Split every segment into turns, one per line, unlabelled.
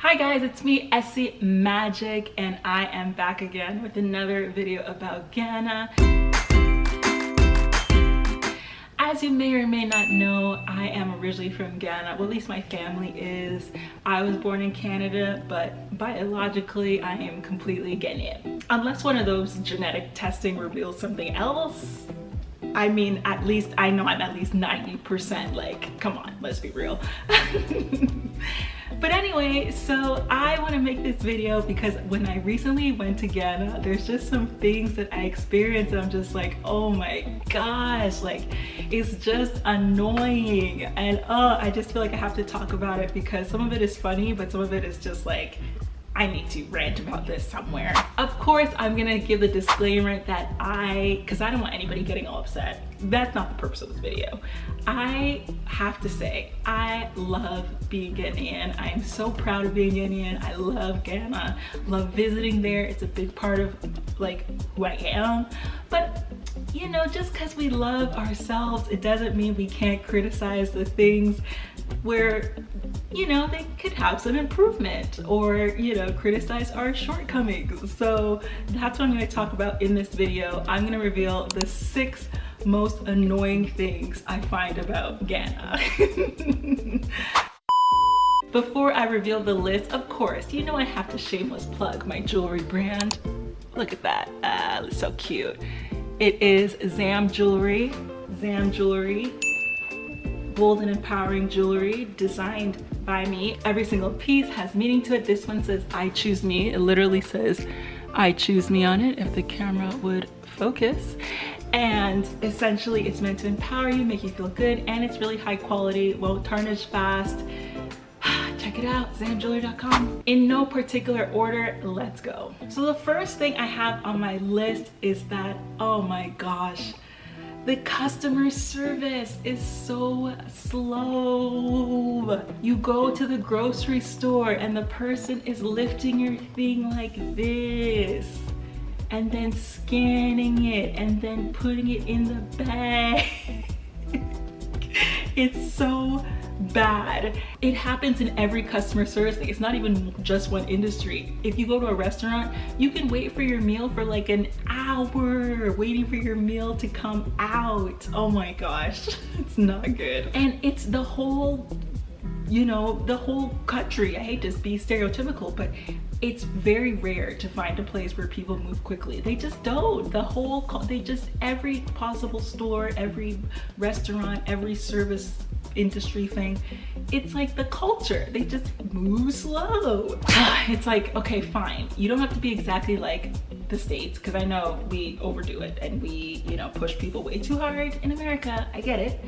Hi guys, it's me, Essie Magic, and I am back again with another video about Ghana. As you may or may not know, I am originally from Ghana. Well, at least my family is. I was born in Canada, but biologically I am completely Ghanaian. Unless one of those genetic testing reveals something else. I mean, at least I know I'm at least 90%, like, come on, let's be real. But anyway, so I want to make this video because when I recently went to Ghana, there's just some things that I experienced and I'm just like, oh my gosh, like it's just annoying. And I just feel like I have to talk about it because some of it is funny, but some of it is just like, I need to rant about this somewhere. Of course, I'm gonna give the disclaimer that because I don't want anybody getting all upset. That's not the purpose of this video. I have to say, I love being Ghanaian. I am so proud of being Ghanaian. I love Ghana, love visiting there. It's a big part of like who I am. But you know, just because we love ourselves, it doesn't mean we can't criticize the things where, you know, they could have some improvement or, you know, criticize our shortcomings. So that's what I'm going to talk about in this video. I'm going to reveal the 6 most annoying things I find about Ghana. Before I reveal the list, of course, you know I have to shameless plug my jewelry brand. Look at that, it's so cute. It is Zam Jewelry. Zam Jewelry. Bold and empowering jewelry designed by me. Every single piece has meaning to it. This one says I choose me. It literally says I choose me on it if the camera would focus. And essentially it's meant to empower you, make you feel good, and it's really high quality, won't tarnish fast. Check it out, zamjewelry.com. In no particular order, let's go. So the first thing I have on my list is that, oh my gosh, the customer service is so slow. You go to the grocery store and the person is lifting your thing like this and then scanning it and then putting it in the bag. It's so bad. It happens in every customer service thing. It's not even just one industry. If you go to a restaurant, you can wait for your meal for like an hour, waiting for your meal to come out. Oh my gosh, it's not good. And it's the whole, you know, the whole country. I hate to be stereotypical, but it's very rare to find a place where people move quickly. They just don't. Every possible store, every restaurant, every service industry thing, it's like the culture. They just move slow. It's like, okay, fine. You don't have to be exactly like the States, because I know we overdo it and we, you know, push people way too hard in America. I get it.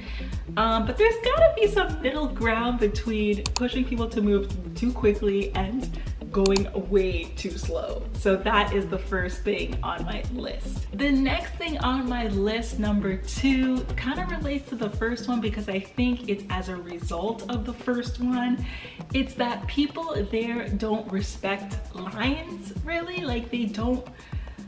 But there's gotta be some middle ground between pushing people to move too quickly and going way too slow. So that is the first thing on my list. The next thing on my list, number 2, kind of relates to the first one because I think it's as a result of the first one. It's that people there don't respect lines, really. Like they don't,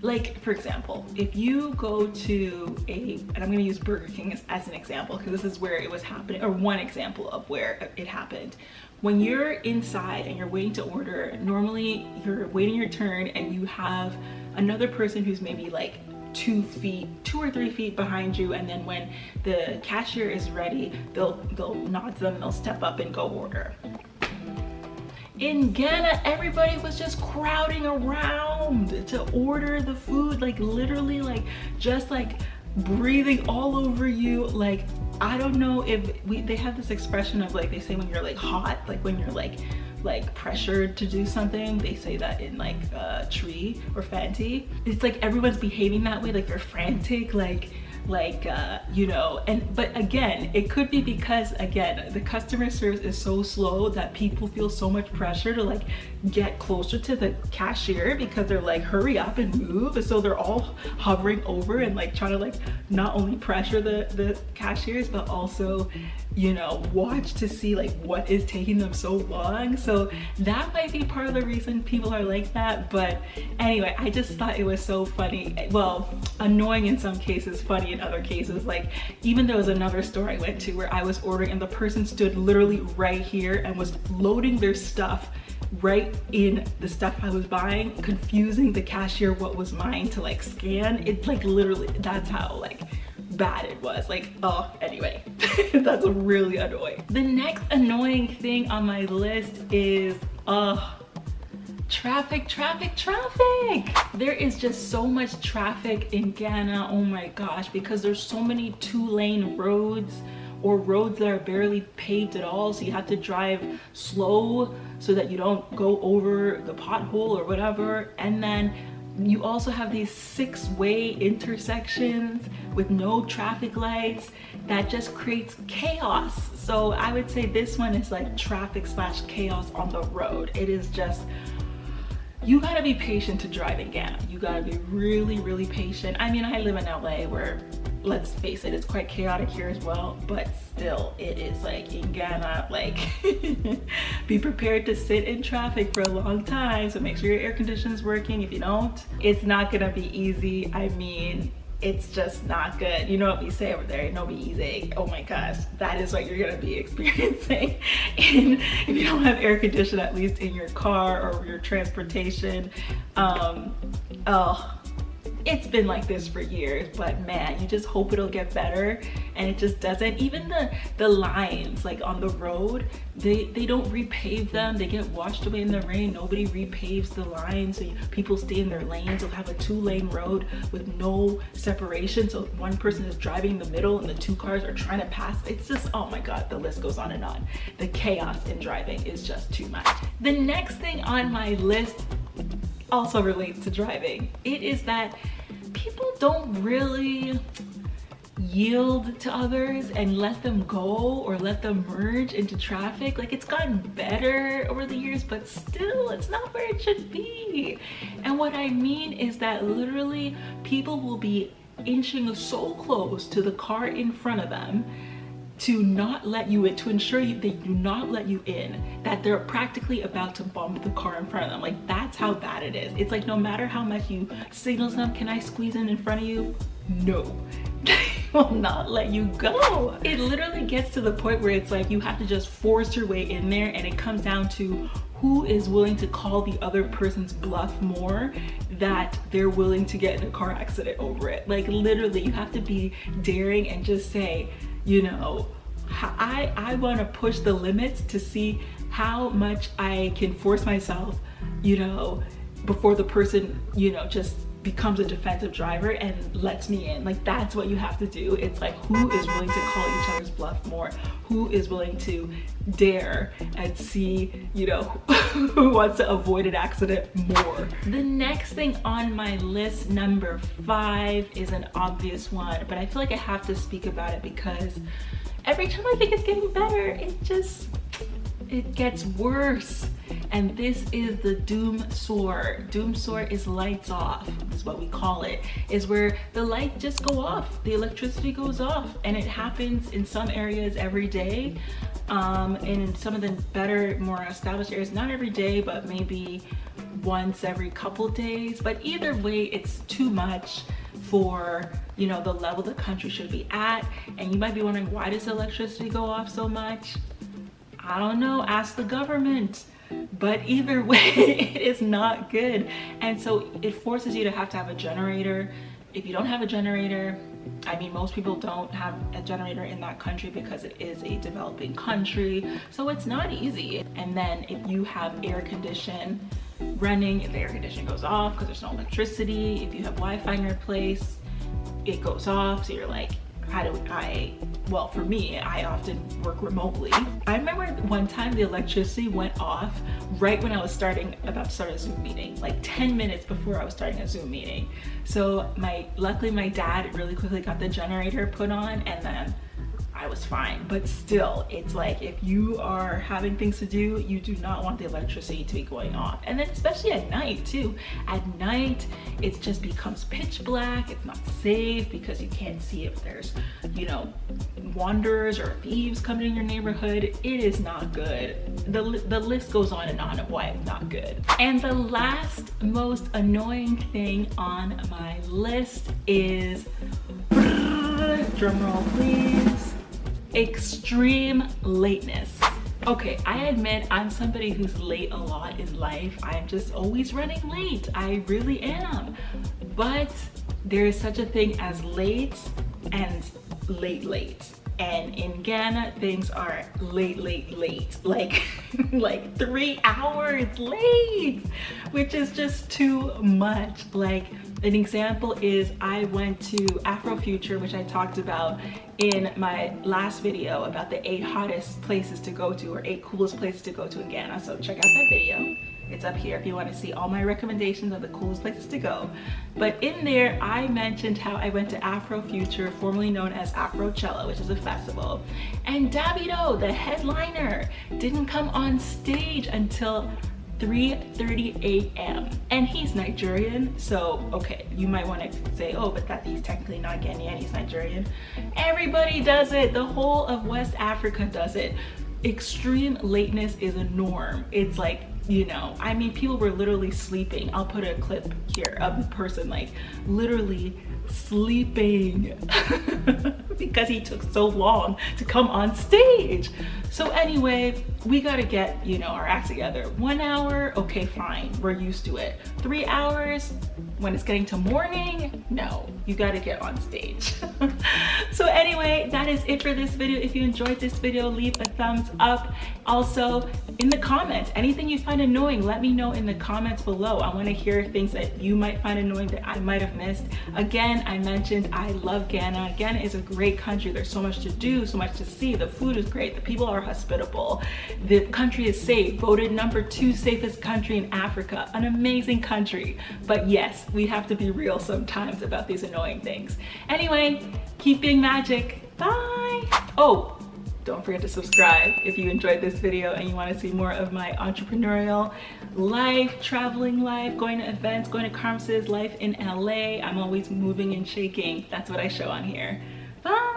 like for example, if you go to and I'm gonna use Burger King as an example because this is where it was happening, or one example of where it happened. When you're inside and you're waiting to order, normally you're waiting your turn and you have another person who's maybe like 2 or 3 feet behind you, and then when the cashier is ready, they'll nod to them, they'll step up and go order. In Ghana, everybody was just crowding around to order the food, like literally like just like breathing all over you. Like, I don't know if they have this expression of like, they say when you're like hot, like when you're like pressured to do something, they say that in like Tree or Fenty. It's like everyone's behaving that way, like they're frantic, like you know. But again, it could be because again the customer service is so slow that people feel so much pressure to like get closer to the cashier because they're like, hurry up and move, and so they're all hovering over and like trying to like not only pressure the cashiers but also, you know, watch to see like what is taking them so long. So that might be part of the reason people are like that. But anyway, I just thought it was so funny. Well, annoying in some cases, funny in other cases. Like even there was another store I went to where I was ordering and the person stood literally right here and was loading their stuff right in the stuff I was buying, confusing the cashier what was mine to like scan. It like literally, that's how like bad it was. Like, oh, anyway, that's really annoying. The next annoying thing on my list is traffic. There is just so much traffic in Ghana, oh my gosh, because there's so many 2-lane roads or roads that are barely paved at all, so you have to drive slow so that you don't go over the pothole or whatever. And then you also have these 6-way intersections with no traffic lights that just creates chaos. So I would say this one is like traffic / chaos on the road. It is just, you gotta be patient to drive in Ghana. You gotta be really patient. I mean, I live in LA where, let's face it, it's quite chaotic here as well, but still it is like in Ghana, like be prepared to sit in traffic for a long time. So make sure your air conditioner is working. If you don't, it's not gonna be easy. I mean, it's just not good. You know what we say over there, it'll be easy. Oh my gosh, that is what you're gonna be experiencing if you don't have air conditioning, at least in your car or your transportation. It's been like this for years, but man, you just hope it'll get better, and it just doesn't. Even the lines like on the road, they don't repave them. They get washed away in the rain. Nobody repaves the lines, so people stay in their lanes. They'll have a 2-lane road with no separation, so one person is driving in the middle and the 2 cars are trying to pass. It's just, oh my god, the list goes on and on. The chaos in driving is just too much. The next thing on my list also relates to driving. It is that people don't really yield to others and let them go or let them merge into traffic. Like, it's gotten better over the years, but still it's not where it should be. And what I mean is that literally people will be inching so close to the car in front of them to not let you in, to ensure they do not let you in, that they're practically about to bump the car in front of them. Like, that's how bad it is. It's like, no matter how much you signal to them, can I squeeze in front of you? No. They will not let you go. It literally gets to the point where it's like you have to just force your way in there, and it comes down to who is willing to call the other person's bluff more, that they're willing to get in a car accident over it. Like, literally, you have to be daring and just say, you know, I want to push the limits to see how much I can force myself, you know, before the person, you know, just becomes a defensive driver and lets me in. Like, that's what you have to do. It's like, who is willing to call each other's bluff more? Who is willing to dare and see, you know, who wants to avoid an accident more? The next thing on my list, number 5, is an obvious one, but I feel like I have to speak about it because every time I think it's getting better, it gets worse. And this is the dumsor. Dumsor is lights off, is what we call it. Is where the lights just go off, the electricity goes off, and it happens in some areas every day. And in some of the better, more established areas, not every day, but maybe once every couple days. But either way, it's too much for, you know, the level the country should be at. And you might be wondering, why does electricity go off so much? I don't know, ask the government. But either way, it is not good. And so it forces you to have a generator. If you don't have a generator, I mean, most people don't have a generator in that country because it is a developing country, so it's not easy. And then if you have air condition running, if the air conditioning goes off because there's no electricity, if you have Wi-Fi in your place, it goes off. So you're like, well, for me, I often work remotely. I remember one time the electricity went off right when I was about to start a Zoom meeting, like 10 minutes before I was starting a Zoom meeting. So luckily my dad really quickly got the generator put on, and then I was fine. But still, it's like, if you are having things to do, you do not want the electricity to be going off. And then especially at night too. At night, it just becomes pitch black. It's not safe because you can't see if there's, you know, wanderers or thieves coming in your neighborhood. It is not good. The list goes on and on of why it's not good. And the last most annoying thing on my list is, drum roll please, extreme lateness. Okay, I admit I'm somebody who's late a lot in life. I'm just always running late. I really am. But there is such a thing as late and late. And in Ghana, things are late. Like, like 3 hours late, which is just too much. Like, an example is I went to Afrofuture, which I talked about in my last video about the 8 hottest places to go to, or 8 coolest places to go to in Ghana. So check out that video. It's up here if you want to see all my recommendations of the coolest places to go. But in there, I mentioned how I went to Afrofuture, formerly known as Afrochella, which is a festival. And Davido, the headliner, didn't come on stage until 3:30 a.m. and he's Nigerian, so okay, you might want to say, oh, but that he's technically not Ghanaian, he's Nigerian. Everybody does it. The whole of West Africa does it. Extreme lateness is a norm. It's like, you know, I mean, people were literally sleeping. I'll put a clip here of the person like literally sleeping because he took so long to come on stage. So anyway, we gotta get, you know, our act together. 1 hour, okay, fine, we're used to it. 3 hours, when it's getting to morning, no, you gotta get on stage. So anyway, that is it for this video. If you enjoyed this video, leave a thumbs up. Also, in the comments, anything you find annoying, let me know in the comments below. I want to hear things that you might find annoying that I might have missed. Again, I mentioned I love Ghana. Ghana is a great country. There's so much to do, so much to see. The food is great. The people are hospitable. The country is safe. Voted #2 safest country in Africa. An amazing country. But yes, we have to be real sometimes about these annoying things. Anyway, keep being magic. Bye. Oh, don't forget to subscribe if you enjoyed this video and you want to see more of my entrepreneurial life, traveling life, going to events, going to conferences, life in LA. I'm always moving and shaking. That's what I show on here. Bye.